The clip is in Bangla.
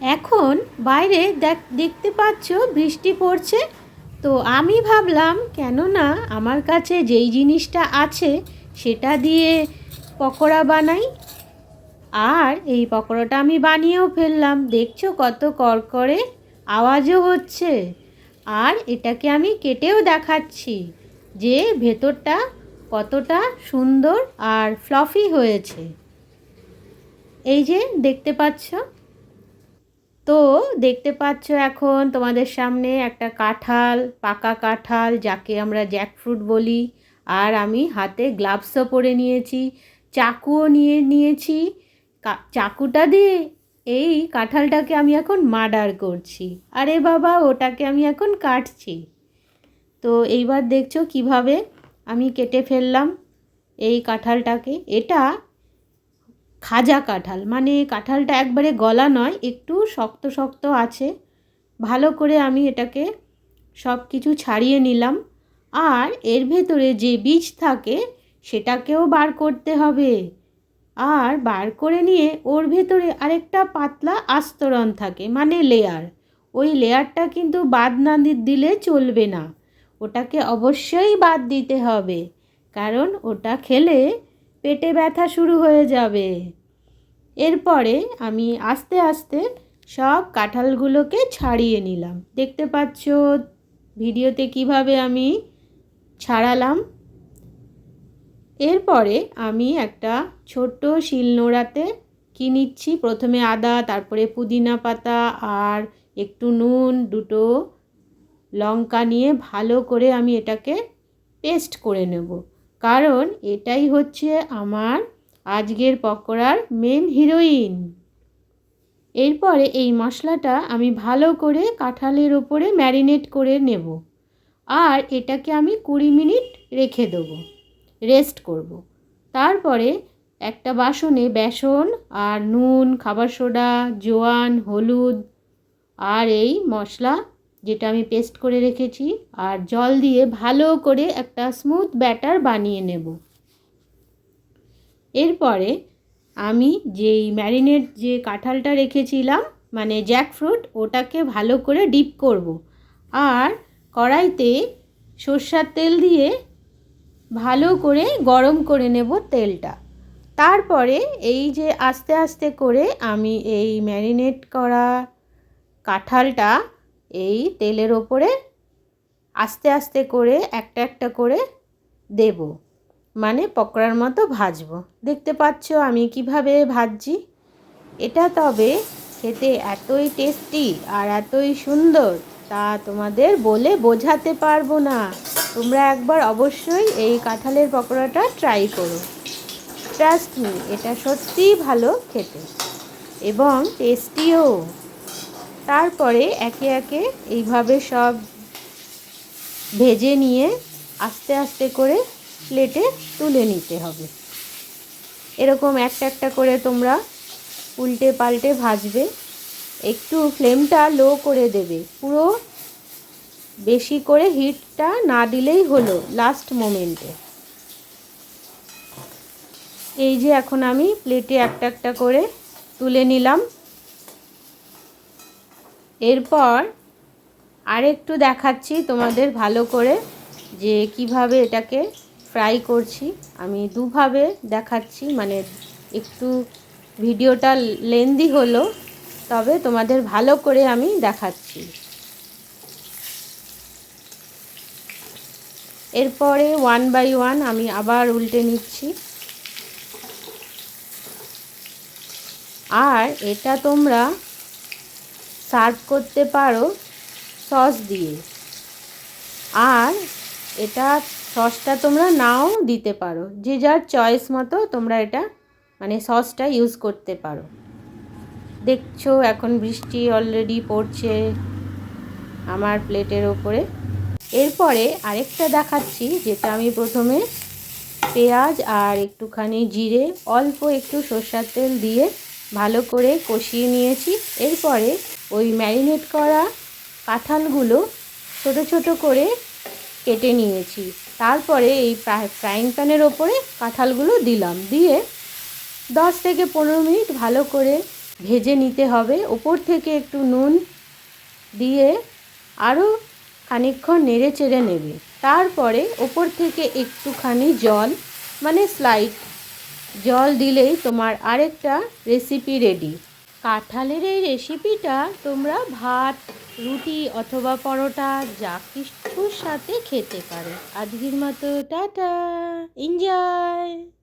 এখন বাইরে দেখতে পাচ্ছ বৃষ্টি পড়ছে। তো আমি ভাবলাম কেননা আমার কাছে যেই জিনিসটা আছে সেটা দিয়ে পকোড়া বানাই। আর এই পকোড়াটা আমি বানিয়েও ফেললাম, দেখছো কত কড়কড়ে আওয়াজও হচ্ছে। আর এটাকে আমি কেটেও দেখাচ্ছি যে ভেতরটা কতটা সুন্দর আর ফ্লফি হয়েছে। এই যে দেখতে পাচ্ছ। তো দেখতে পাচ্ছ এখন তোমাদের সামনে একটা কাঁঠাল, পাকা কাঁঠাল যাকে আমরা জ্যাকফ্রুট বলি। আর আমি হাতে গ্লাভসও পরে নিয়েছি, চাকুও নিয়ে নিয়েছি। চাকুটা দিয়ে এই কাঁঠালটাকে আমি এখন মার্ডার করছি। আরে বাবা, ওটাকে আমি এখন কাটছি। তো এইবার দেখছো কিভাবে আমি কেটে ফেললাম এই কাঁঠালটাকে। এটা খাজা কাঁঠাল, মানে কাঁঠালটা একবারে গলা নয়, একটু শক্ত শক্ত আছে। ভালো করে আমি এটাকে সব কিছু ছাড়িয়ে নিলাম। আর এর ভেতরে যে বীজ থাকে সেটাকেও বার করতে হবে। আর বার করে নিয়ে ওর ভেতরে আরেকটা পাতলা আস্তরণ থাকে, মানে লেয়ার। ওই লেয়ারটা কিন্তু বাদ না দিলে চলবে না, ওটাকে অবশ্যই বাদ দিতে হবে, কারণ ওটা খেলে পেটে ব্যথা শুরু হয়ে যাবে। এরপরে আমি আস্তে আস্তে সব কাঁঠালগুলোকে ছাড়িয়ে নিলাম। দেখতে পাচ্ছ ভিডিওতে কিভাবে আমি ছাড়ালাম। এরপরে আমি একটা ছোট্ট শিলনোড়াতে কি নিচ্ছি, প্রথমে আদা, তারপরে পুদিনা পাতা আর একটু নুন, দুটো লঙ্কা নিয়ে ভালো করে আমি এটাকে পেস্ট করে নেব, কারণ এটাই হচ্ছে আমার আজকের পকোড়ার মেন হিরোইন। এরপরে এই মশলাটা আমি ভালো করে কাঁঠালের ওপরে ম্যারিনেট করে নেব। আর এটাকে আমি 20 মিনিট রেখে দেবো, রেস্ট করব। তারপরে একটা বাসনে বেসন আর নুন, খাবার সোডা, জোয়ান, হলুদ আর এই মশলা যেটা আমি পেস্ট করে রেখেছি আর জল দিয়ে ভালো করে একটা স্মুথ ব্যাটার বানিয়ে নেব। এরপরে আমি যেই ম্যারিনেট যে কাঁঠালটা রেখেছিলাম, মানে জ্যাকফ্রুট, ওটাকে ভালো করে ডিপ করব। আর কড়াইতে সরষের তেল দিয়ে ভালো করে গরম করে নেব তেলটা। তারপরে এই যে আস্তে আস্তে করে আমি এই ম্যারিনেট করা কাঁঠালটা এই তেলের ওপরে আস্তে আস্তে করে একটা একটা করে দেব, মানে পকোড়ার মতো ভাজবো। দেখতে পাচ্ছ আমি কিভাবে ভাজছি। এটা তবে খেতে এতই টেস্টি আর এতই সুন্দর, তা তোমাদের বলে বোঝাতে পারবো না। তোমরা একবার অবশ্যই এই কাঁঠালের পকোড়াটা ট্রাই করো। ট্রাস্ট মি, এটা সত্যিই ভালো খেতে এবং টেস্টিও। তারপরে একে একে এইভাবে সব ভেজে নিয়ে আস্তে আস্তে করে প্লেটে তুলে নিতে হবে। এরকম একটা একটা করে তোমরা উল্টে পাল্টে ভাজবে। একটু ফ্লেমটা লো করে দেবে, পুরো বেশি করে হিটটা না দিলেই হলো লাস্ট মোমেন্টে। এই যে এখন আমি প্লেটে একটা একটা করে তুলে নিলাম। এরপর আরেকটু দেখাচ্ছি তোমাদের ভালো করে যে কিভাবে এটাকে ফ্রাই করছি। আমি দুভাবে দেখাচ্ছি, মানে একটু ভিডিওটা লেন্দি হলো, তবে তোমাদের ভালো করে আমি দেখাচ্ছি। এরপরে 1 বাই 1 আমি আবার উল্টে নিচ্ছি। আর এটা তোমরা সার্ভ করতে পারো সস দিয়ে। আর এটা সসটা তোমরা নাও দিতে পারো, যে যার চয়েস মতো তোমরা এটা মানে সসটা ইউজ করতে পারো। দেখছো এখন বৃষ্টি অলরেডি পড়ছে আমার প্লেটের ওপরে। এরপরে আরেকটা দেখাচ্ছি, যেটা আমি প্রথমে পেঁয়াজ আর একটুখানি জিরে, অল্প একটু সরষের তেল দিয়ে ভালো করে কষিয়ে নিয়েছি। এরপরে ওই ম্যারিনেট করা কাঁঠালগুলো ছোট ছোট করে কেটে নিয়েছি। তারপরে এই ফ্রাইং প্যানের ওপরে কাঁঠালগুলো দিলাম, দিয়ে 10 থেকে 15 মিনিট ভালো করে ভেজে নিতে হবে। ওপর থেকে একটু নুন দিয়ে আরও খানিকক্ষণ নেড়ে চেড়ে নেবে। তারপরে ওপর থেকে একটুখানি জল মানে স্লাইড জল দিলেই তোমার আরেকটা রেসিপি রেডি। কাঁঠালের এই রেসিপিটা তোমরা ভাত, রুটি অথবা পরোটা যা কিছুর সাথে খেতে পারো। আজকের মতো টাটা, এনজয়।